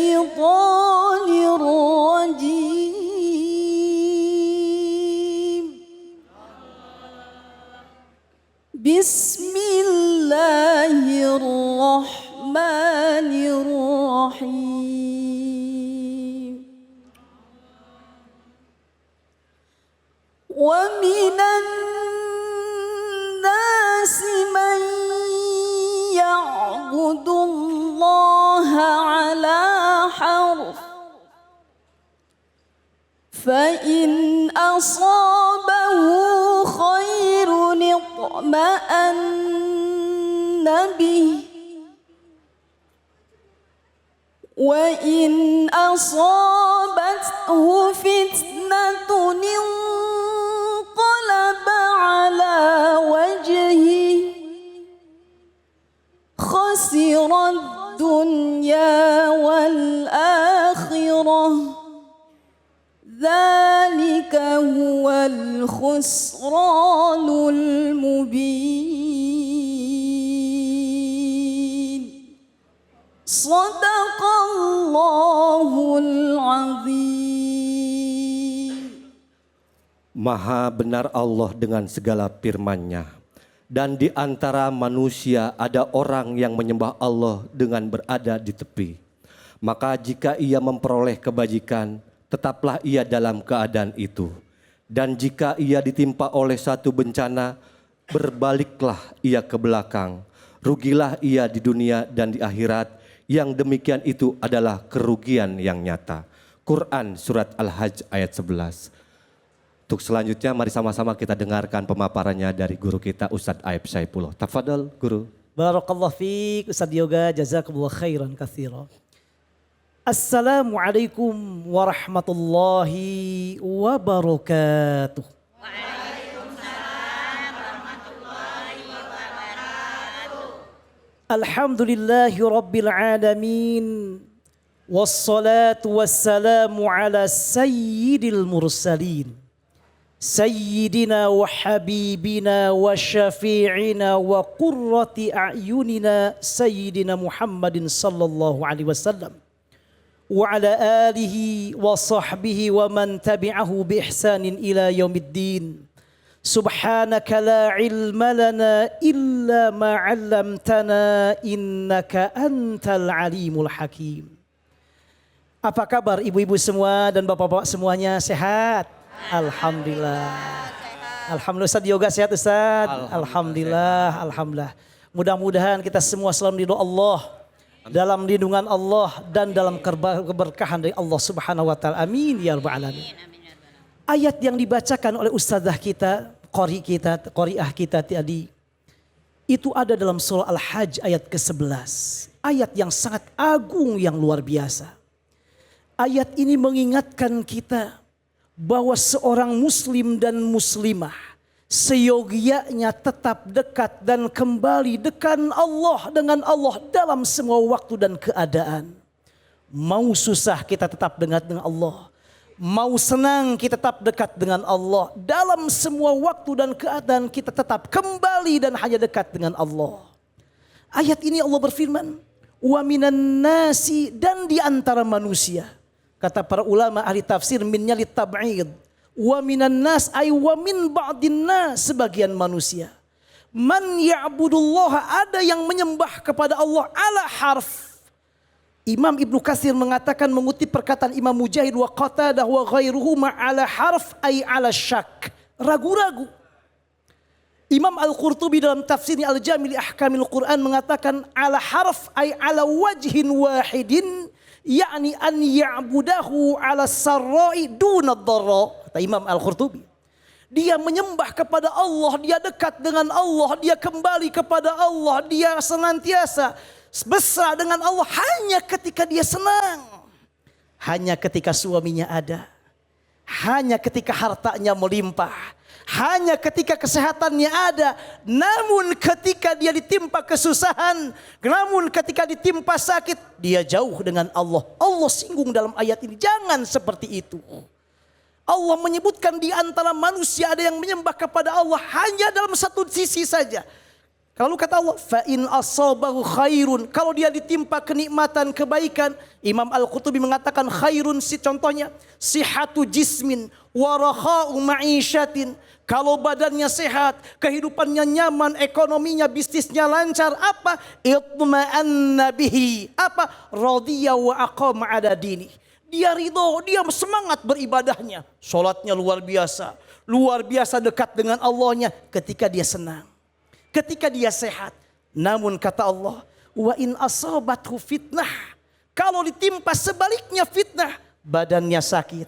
الشيطان الرجيم بسم الله الرحمن الرحيم ومن الناس من يعبد الله على حرف فإن أصابه خير اطمأن به وإن أصابته فتنة انقلب على وجهه خسر الدنيا والآخرة ذلك هو الخسران المبين صدق الله العظيم. Maha benar Allah dengan segala firman-Nya. Dan di antara manusia ada orang yang menyembah Allah dengan berada di tepi. Maka jika ia memperoleh kebajikan, tetaplah ia dalam keadaan itu. Dan jika ia ditimpa oleh satu bencana, berbaliklah ia ke belakang. Rugilah ia di dunia dan di akhirat. Yang demikian itu adalah kerugian yang nyata. Quran Surat Al-Hajj ayat 11. Untuk selanjutnya mari sama-sama kita dengarkan pemaparannya dari guru kita Ustadz Aib Saipullah. Tafadhol guru. Barakallahu fiik Ustadz Yoga, jazakumullah khairan katsira. Assalamualaikum warahmatullahi wabarakatuh. Waalaikumsalam warahmatullahi wabarakatuh. Alhamdulillahi rabbil alamin. Wassalatu wassalamu ala sayyidil mursalin. Sayyidina wa habibina wa syafi'ina wa qurrati a'yunina Sayyidina Muhammadin sallallahu alaihi wasallam wa ala alihi wa sahbihi wa man tabi'ahu bi ihsanin ila yaumiddin. Subhanaka la ilma lana illa ma 'allamtana innaka antal alimul hakim. Apa kabar ibu-ibu semua dan bapak-bapak semuanya, sehat? Alhamdulillah. Alhamdulillah. Ustadz Yoga sehat Ustadz? Alhamdulillah. Alhamdulillah. Mudah-mudahan kita semua selalu ridho Allah, dalam lindungan Allah dan dalam keberkahan dari Allah Subhanahu wa taala. Amin ya rabbal alamin. Ayat yang dibacakan oleh ustazah kita, qari'ah kita tadi, itu ada dalam surah Al-Hajj ayat ke-11. Ayat yang sangat agung, yang luar biasa. Ayat ini mengingatkan kita bahwa seorang muslim dan muslimah seyogianya tetap dekat dan kembali dengan Allah dalam semua waktu dan keadaan. Mau susah kita tetap dekat dengan Allah. Mau senang kita tetap dekat dengan Allah. Dalam semua waktu dan keadaan kita tetap kembali dan hanya dekat dengan Allah. Ayat ini Allah berfirman, wa minan nasi, dan di antara manusia. Kata para ulama ahli tafsir, minnya litab'id. Wa minan nas ay wa min ba'din nas, sebagian manusia. Man ya'budullah, ada yang menyembah kepada Allah ala harf. Imam Ibnu Katsir mengatakan, mengutip perkataan Imam Mujahid wa Qatadah wa ghairuhu ma'ala harf ay ala syak. Ragu-ragu. Imam Al-Qurtubi dalam tafsirnya Al-Jami' li Ahkamil Quran mengatakan ala harf ay ala wajhin wahidin, yakni an ya'budahu ala sarra'i duna dharra. Kata Imam Al-Qurtubi, dia menyembah kepada Allah, dia dekat dengan Allah, dia kembali kepada Allah, dia senantiasa besar dengan Allah hanya ketika dia senang, hanya ketika suaminya ada, hanya ketika hartanya melimpah, hanya ketika kesehatannya ada. Namun ketika dia ditimpa kesusahan, namun ketika ditimpa sakit, dia jauh dengan Allah. Allah singgung dalam ayat ini, jangan seperti itu. Allah menyebutkan di antara manusia ada yang menyembah kepada Allah hanya dalam satu sisi saja. Kalau kata Allah, fa in asabahu khairun, kalau dia ditimpa kenikmatan, kebaikan, Imam Al-Qurtubi mengatakan khairun contohnya sihatu jismin wa rakha'u ma'isyatin. Kalau badannya sehat, kehidupannya nyaman, ekonominya, bisnisnya lancar, apa? Itma'anna bihi, apa? Radiya wa aqama ala dini. Dia ridho, dia semangat beribadahnya. Salatnya luar biasa dekat dengan Allahnya ketika dia senang, ketika dia sehat. Namun kata Allah, wa in asabathu fitnah, kalau ditimpa sebaliknya fitnah, badannya sakit,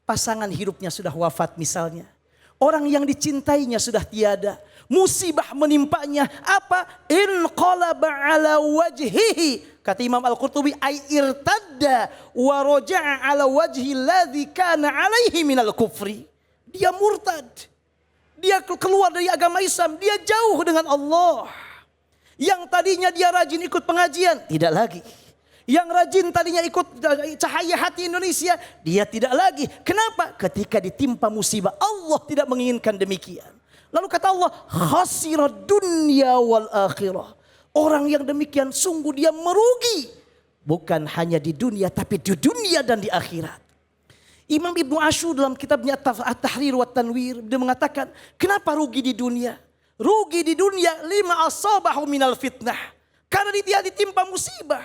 pasangan hidupnya sudah wafat misalnya, orang yang dicintainya sudah tiada, musibah menimpanya, apa? Inqalaba ala wajhihi, kata Imam Al-Qurtubi, ay irtadda wa raja'a ala wajhi alladhi kana alaihi minal kufri. Dia murtad, dia keluar dari agama Islam, dia jauh dengan Allah. Yang tadinya dia rajin ikut pengajian, tidak lagi. Yang rajin tadinya ikut Cahaya Hati Indonesia, dia tidak lagi. Kenapa? Ketika ditimpa musibah, Allah tidak menginginkan demikian. Lalu kata Allah, khasirad dunya wal akhirah. Orang yang demikian sungguh dia merugi. Bukan hanya di dunia, tapi di dunia dan di akhirat. Imam Ibnu Ashur dalam kitabnya At-Tahrir wa Tanwir, dia mengatakan, kenapa rugi di dunia? Rugi di dunia lima asabahu minal fitnah, karena dia ditimpa musibah.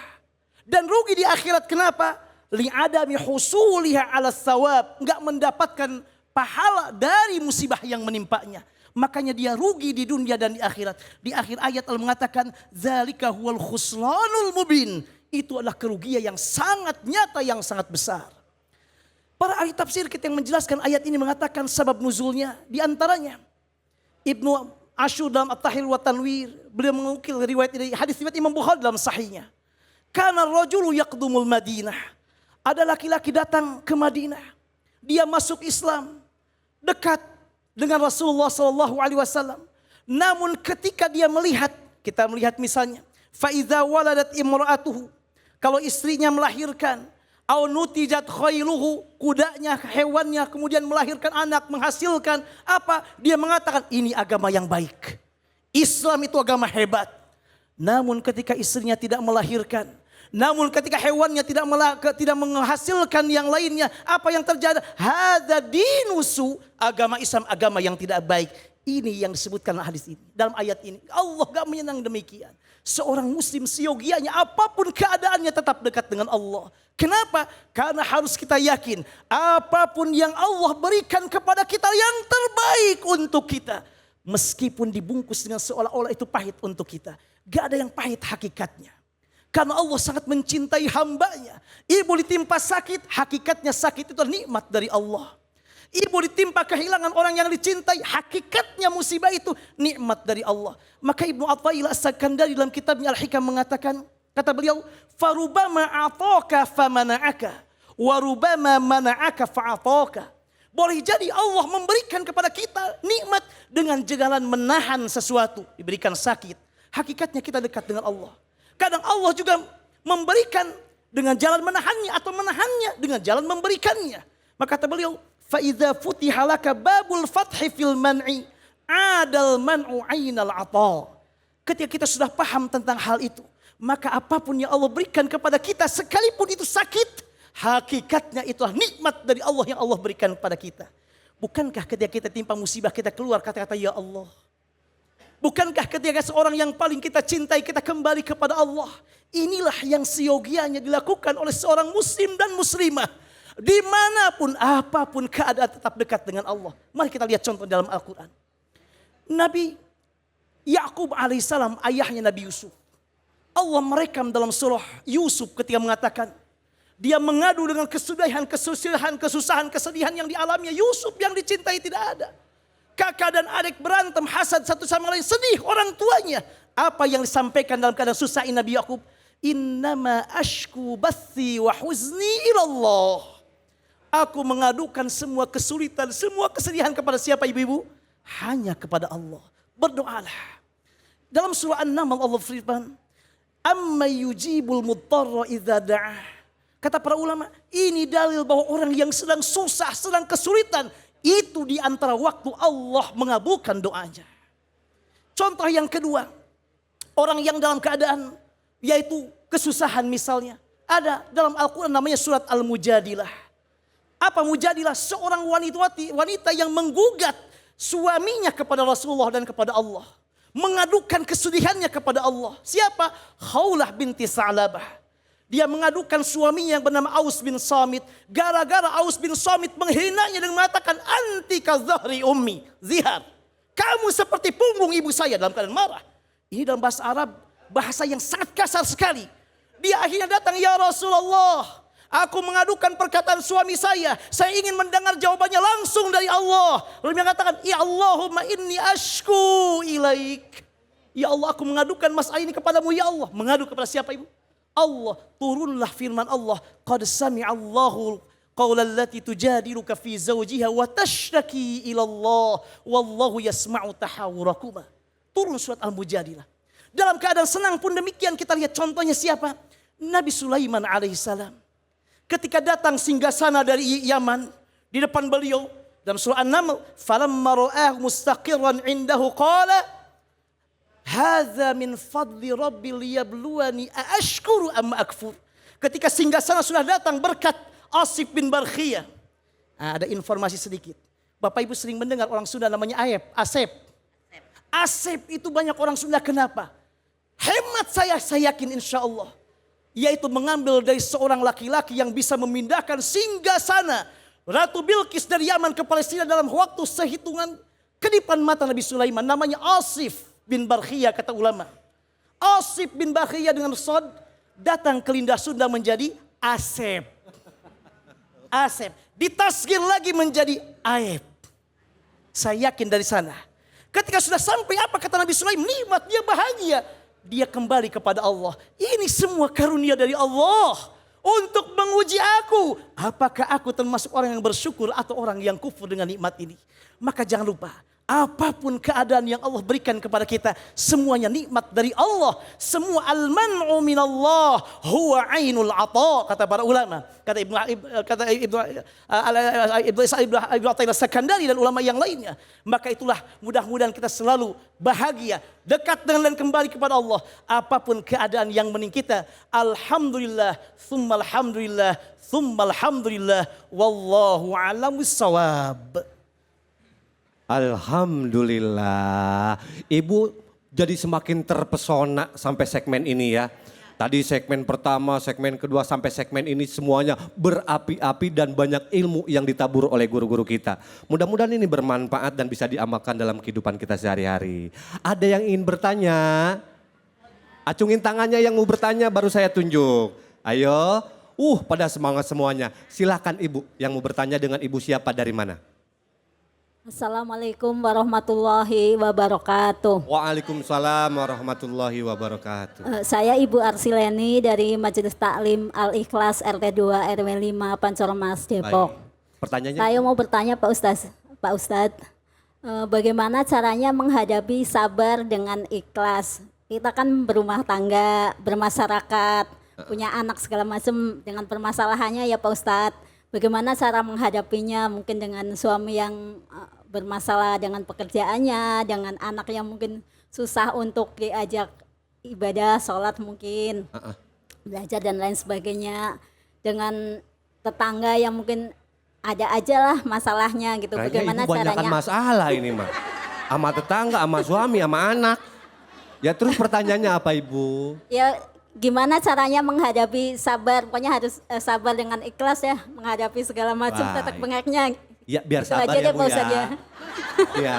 Dan rugi di akhirat kenapa? Li'adami husuliha ala thawab, enggak mendapatkan pahala dari musibah yang menimpanya. Makanya dia rugi di dunia dan di akhirat. Di akhir ayat Allah mengatakan, dzalika huwal khusranul mubin. Itu adalah kerugian yang sangat nyata, yang sangat besar. Para ahli tafsir kita yang menjelaskan ayat ini mengatakan sebab nuzulnya. Di antaranya Ibnu Ashur dalam At-Tahrir wa Tanwir, beliau mengukil riwayat dari hadis riwayat Imam Bukhari dalam sahihnya. Kana rajulu yaqdumul Madinah. Ada laki-laki datang ke Madinah. Dia masuk Islam, dekat dengan Rasulullah SAW. Namun ketika dia melihat, kita melihat misalnya, fa idza waladat imra'atuhu, kalau istrinya melahirkan, au nutijat khailuhu, kudanya, hewannya kemudian melahirkan anak, menghasilkan apa? Dia mengatakan ini agama yang baik. Islam itu agama hebat. Namun ketika istrinya tidak melahirkan, namun ketika hewannya tidak menghasilkan yang lainnya, apa yang terjadi? Hadza dinusu, agama Islam agama yang tidak baik. Ini yang disebutkan hadis ini, dalam ayat ini. Allah gak menyenang demikian. Seorang muslim seyogianya apapun keadaannya tetap dekat dengan Allah. Kenapa? Karena harus kita yakin apapun yang Allah berikan kepada kita yang terbaik untuk kita. Meskipun dibungkus dengan seolah-olah itu pahit untuk kita. Gak ada yang pahit hakikatnya. Karena Allah sangat mencintai hambanya. Ibu ditimpa sakit, hakikatnya sakit itu nikmat dari Allah. Ibu ditimpa kehilangan orang yang dicintai, hakikatnya musibah itu nikmat dari Allah. Maka Ibnu Athaillah As-Sakandari dalam kitabnya Al-Hikam mengatakan, kata beliau, farubama ataka famana'aka, warubama mana'aka fa'ataka. Boleh jadi Allah memberikan kepada kita nikmat dengan jalan menahan sesuatu, diberikan sakit. Hakikatnya kita dekat dengan Allah. Kadang Allah juga memberikan dengan jalan menahannya atau menahannya dengan jalan memberikannya. Maka kata beliau, fa idza futiha laka babul fathi fil man'i adal man'u ainal ata. Ketika kita sudah paham tentang hal itu, maka apapun yang Allah berikan kepada kita sekalipun itu sakit, hakikatnya itulah nikmat dari Allah yang Allah berikan kepada kita. Bukankah ketika kita timpa musibah kita keluar kata-kata ya Allah? Bukankah ketika seorang yang paling kita cintai kita kembali kepada Allah? Inilah yang seyogianya dilakukan oleh seorang muslim dan muslimah. Dimanapun, apapun keadaan tetap dekat dengan Allah. Mari kita lihat contoh dalam Al-Quran. Nabi Ya'qub alaihissalam, ayahnya Nabi Yusuf. Allah merekam dalam surah Yusuf ketika mengatakan, dia mengadu dengan kesusahan, kesedihan yang dialaminya. Yusuf yang dicintai tidak ada. Kakak dan adik berantem, hasad satu sama lain, sedih orang tuanya. Apa yang disampaikan dalam keadaan susah ini Nabi Ya'qub? Innama ashku bathi wa huzni ilallah. Aku mengadukan semua kesulitan, semua kesedihan kepada siapa ibu-ibu? Hanya kepada Allah. Berdoalah. Dalam surah An-Naml Allah firman, amma yujibul mudtarra idza da'ah. Kata para ulama, ini dalil bahwa orang yang sedang susah, sedang kesulitan, itu di antara waktu Allah mengabulkan doanya. Contoh yang kedua, Orang yang dalam keadaan yaitu kesusahan misalnya. Ada dalam Al-Quran namanya surat Al-Mujadilah. Apa Mujadilah? Seorang wanita yang menggugat suaminya kepada Rasulullah dan kepada Allah. Mengadukan kesedihannya kepada Allah. Siapa? Khawlah binti Sa'labah. Dia mengadukan suaminya yang bernama Aus bin Samit. Gara-gara Aus bin Samit menghinanya dan mengatakan, anti kazahri ummi. Zihar. Kamu seperti punggung ibu saya, dalam keadaan marah. Ini dalam bahasa Arab, bahasa yang sangat kasar sekali. Dia akhirnya datang, ya Rasulullah, aku mengadukan perkataan suami saya ingin mendengar jawabannya langsung dari Allah. Lalu dia mengatakan, ya Allahumma inni ashku ilaik. Ya Allah, aku mengadukan masalah ini kepadamu ya Allah. Mengadu kepada siapa ibu? Allah. Turunlah firman Allah, qad sami'allahu qawla allati tujadiluka fi zawjiha wa tashtaki ila Allah wallahu yasma'u tahawurakuma. Turun surat Al-Mujadilah. Dalam keadaan senang pun demikian, kita lihat contohnya siapa? Nabi Sulaiman alaihissalam. Ketika datang singgasana dari Yaman, di depan beliau dalam surah An-Naml, falamma ra'ahu mustaqirran indahu qala hadza min fadli rabbi liyabluwani aashkuru am akfur. Ketika singgasana sudah datang berkat Asif bin Barkhiyah. Ada informasi sedikit. Bapak Ibu sering mendengar orang Sunda namanya Asep. Asep itu banyak orang Sunda, kenapa? Hemat saya yakin insya Allah. Yaitu mengambil dari seorang laki-laki yang bisa memindahkan singgasana Ratu Bilqis dari Yaman ke Palestina dalam waktu sehitungan kedipan mata Nabi Sulaiman. Namanya Asif bin Barkhiyah kata ulama. Asif bin Barkhiyah dengan sod datang ke lidah Sunda menjadi Asep. Asep. Ditasgir lagi menjadi Aep. Saya yakin dari sana. Ketika sudah sampai apa kata Nabi Sulaiman? Nikmat, dia bahagia. Dia kembali kepada Allah. Ini semua karunia dari Allah. Untuk menguji aku. Apakah aku termasuk orang yang bersyukur atau orang yang kufur dengan nikmat ini. Maka jangan lupa. Apapun keadaan yang Allah berikan kepada kita, semuanya nikmat dari Allah. Semua al-man'u minallah huwa ainul ata, kata para ulama. Kata Ibnu Athaillah Sakandari dan ulama yang lainnya. Maka itulah mudah-mudahan kita selalu bahagia, dekat dengan dan kembali kepada Allah. Apapun keadaan yang menimpa kita, alhamdulillah, tsumma alhamdulillah, tsumma alhamdulillah, wallahu a'lam bissawab. Alhamdulillah. Ibu jadi semakin terpesona sampai segmen ini ya. Tadi segmen pertama, segmen kedua sampai segmen ini semuanya berapi-api dan banyak ilmu yang ditabur oleh guru-guru kita. Mudah-mudahan ini bermanfaat dan bisa diamalkan dalam kehidupan kita sehari-hari. Ada yang ingin bertanya? Acungin tangannya yang mau bertanya baru saya tunjuk. Ayo, pada semangat semuanya. Silakan ibu yang mau bertanya dengan ibu siapa dari mana? Assalamualaikum warahmatullahi wabarakatuh. Waalaikumsalam warahmatullahi wabarakatuh. Saya Ibu Arsileni dari Majelis Taklim Al-Ikhlas RT 2 RW 5 Pancormas Depok. Pertanyaannya? Saya mau bertanya Pak Ustadz, bagaimana caranya menghadapi sabar dengan ikhlas? Kita kan berumah tangga, bermasyarakat, punya anak segala macam dengan permasalahannya ya Pak Ustadz. Bagaimana cara menghadapinya, mungkin dengan suami yang bermasalah dengan pekerjaannya, dengan anak yang mungkin susah untuk diajak ibadah, sholat mungkin, belajar dan lain sebagainya. Dengan tetangga yang mungkin ada aja lah masalahnya gitu. Kayaknya bagaimana ibu caranya? banyakan masalah ini mah. Sama tetangga, sama suami, sama anak. Ya terus pertanyaannya apa ibu? Ya gimana caranya menghadapi sabar, pokoknya harus sabar dengan ikhlas ya, menghadapi segala macam tetek bengeknya. Ya biar Itu sabar aja ya deh, Bu Pak Ustadz, ya. Ya,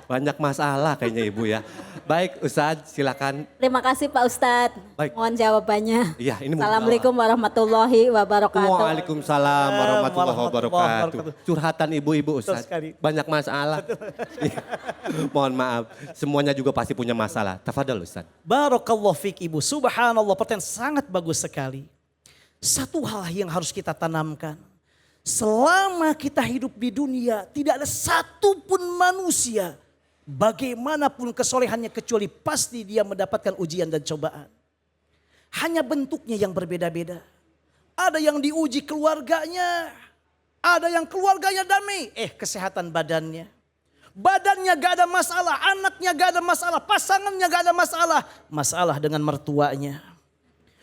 banyak masalah kayaknya ibu ya. Baik Ustadz silakan. Terima kasih Pak Ustadz. Baik. Mohon jawabannya. Iya, ini mau Assalamualaikum warahmatullahi wabarakatuh. Waalaikumsalam warahmatullahi wabarakatuh. Curhatan ibu-ibu Ustadz. sekali. Banyak masalah. Iya. Mohon maaf, semuanya juga pasti punya masalah. Tafadhol Ustadz. Barakallahu fik ibu. Subhanallah, pertanyaan sangat bagus sekali. Satu hal yang harus kita tanamkan. Selama kita hidup di dunia, tidak ada satupun manusia bagaimanapun kesolehannya kecuali pasti dia mendapatkan ujian dan cobaan. Hanya bentuknya yang berbeda-beda. Ada yang diuji keluarganya, ada yang keluarganya damai, kesehatan badannya. Badannya gak ada masalah, anaknya gak ada masalah, pasangannya gak ada masalah. Masalah dengan mertuanya.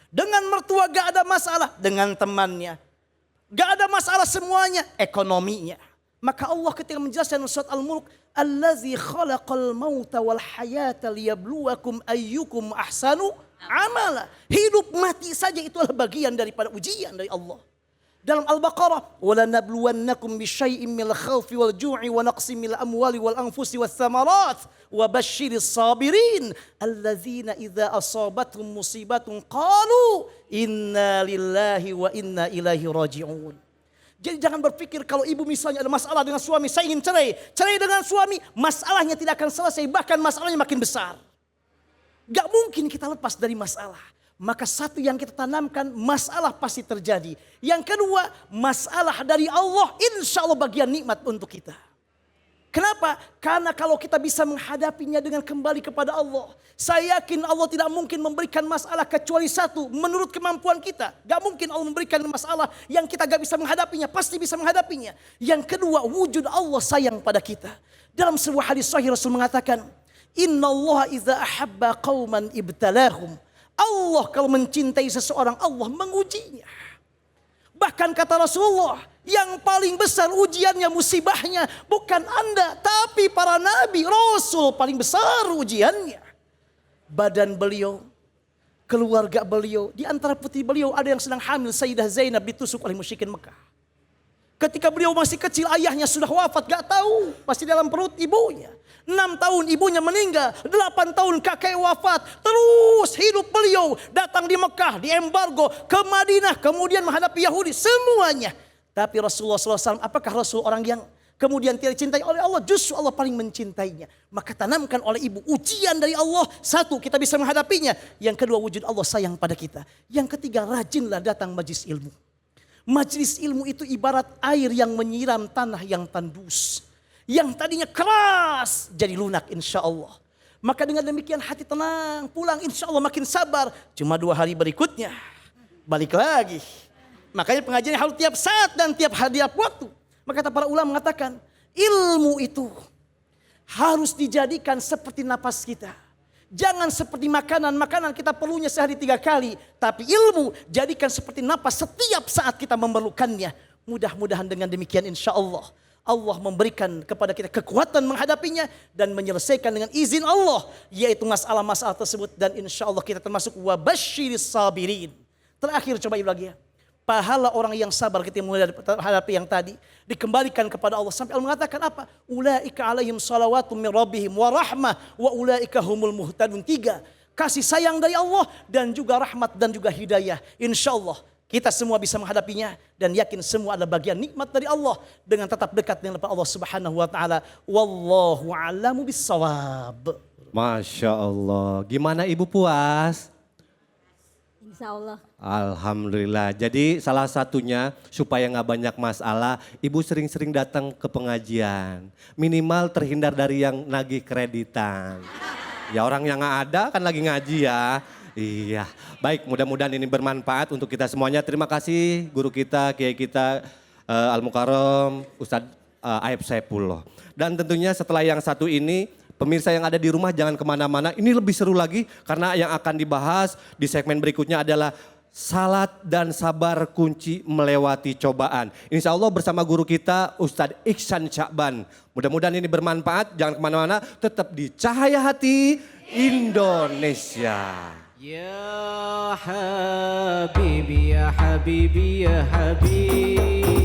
Dengan mertua gak ada masalah, dengan temannya. Gak ada masalah semuanya, ekonominya. Maka Allah ketika menjelaskan surat Al-Mulk, Allazi khalaqal mauta wal hayata liyabluwakum ayyukum ahsanu amala. Hidup mati saja itu adalah bagian daripada ujian dari Allah. Dalam Al-Baqarah, وَلَنَبْلُوَنَّكُمْ بِشَيْءٍ مِّنَ الْخَوْفِ وَالْجُوعِ وَنَقْصٍ مِّنَ الْأَمْوَالِ وَالْأَنفُسِ وَالثَّمَرَاتِ وَبَشِّرِ الصَّابِرِينَ الَّذِينَ إِذَا أَصَابَتْهُم مُّصِيبَةٌ قَالُوا إِنَّا لِلَّهِ وَإِنَّا إِلَيْهِ راجعون. Jadi jangan berpikir kalau ibu misalnya ada masalah dengan suami, saya ingin cerai. Cerai dengan suami, masalahnya tidak akan selesai, bahkan masalahnya makin besar. Gak mungkin kita lepas dari masalah. Maka satu yang kita tanamkan, masalah pasti terjadi. Yang kedua, masalah dari Allah, insya Allah bagian nikmat untuk kita. Kenapa? Karena kalau kita bisa menghadapinya dengan kembali kepada Allah. Saya yakin Allah tidak mungkin memberikan masalah kecuali satu, menurut kemampuan kita. Gak mungkin Allah memberikan masalah yang kita gak bisa menghadapinya, pasti bisa menghadapinya. Yang kedua, wujud Allah sayang pada kita. Dalam sebuah hadis sahih Rasul mengatakan, Inna Allah iza ahabba qawman ibtalahum. Allah kalau mencintai seseorang, Allah mengujinya. Bahkan kata Rasulullah, yang paling besar ujiannya, musibahnya bukan Anda, tapi para nabi, rasul paling besar ujiannya. Badan beliau, keluarga beliau, di antara putri beliau ada yang sedang hamil, Sayyidah Zainab ditusuk oleh musyrikin Mekah. Ketika beliau masih kecil, ayahnya sudah wafat, gak tahu, masih dalam perut ibunya. 6 tahun ibunya meninggal, 8 tahun kakek wafat. Terus hidup beliau datang di Mekah, di embargo, ke Madinah, kemudian menghadapi Yahudi, semuanya. Tapi Rasulullah SAW, apakah Rasul orang yang kemudian tidak dicintai oleh Allah? Justru Allah paling mencintainya. Maka tanamkan oleh ibu ujian dari Allah. Satu, kita bisa menghadapinya. Yang kedua, wujud Allah sayang pada kita. Yang ketiga, rajinlah datang majlis ilmu. Majlis ilmu itu ibarat air yang menyiram tanah yang tandus. Yang tadinya keras jadi lunak insya Allah. Maka dengan demikian hati tenang, pulang insya Allah makin sabar. Cuma 2 hari berikutnya balik lagi. Makanya pengajian harus tiap saat dan tiap hari tiap waktu. Maka kata para ulama mengatakan ilmu itu harus dijadikan seperti napas kita. Jangan seperti makanan. Makanan kita perlunya sehari 3 kali. Tapi ilmu jadikan seperti napas setiap saat kita memerlukannya. Mudah-mudahan dengan demikian insya Allah. Allah memberikan kepada kita kekuatan menghadapinya dan menyelesaikan dengan izin Allah, yaitu masalah-masalah tersebut, dan insya Allah kita termasuk wabasyiris sabirin. Terakhir coba ibu lagi ya. Pahala orang yang sabar ketika menghadapi yang tadi dikembalikan kepada Allah sampai Allah mengatakan apa? Ulaika alaihim salawatu min rabbihim wa rahmah wa ulaika humul muhtadun. 3, kasih sayang dari Allah dan juga rahmat dan juga hidayah. Insya Allah kita semua bisa menghadapinya dan yakin semua adalah bagian nikmat dari Allah dengan tetap dekat dengan Allah Subhanahu wa taala. Wallahu a'lamu bissawab. Masya Allah. Gimana ibu, puas? Insya Allah. Alhamdulillah. Jadi salah satunya supaya nggak banyak masalah, ibu sering-sering datang ke pengajian. Minimal terhindar dari yang nagih kreditan. Ya orang yang nggak ada kan lagi ngaji ya. Iya, baik, mudah-mudahan ini bermanfaat untuk kita semuanya. Terima kasih guru kita, kiai kita, Al-Mukarram, Ustadz Aib Saipullah. Dan tentunya setelah yang satu ini, pemirsa yang ada di rumah jangan kemana-mana. Ini lebih seru lagi karena yang akan dibahas di segmen berikutnya adalah salat dan sabar kunci melewati cobaan. Insya Allah bersama guru kita Ustadz Iksan Syakban. Mudah-mudahan ini bermanfaat, jangan kemana-mana, tetap di Cahaya Hati Indonesia. يا حبيبي يا حبيبي يا حبيبي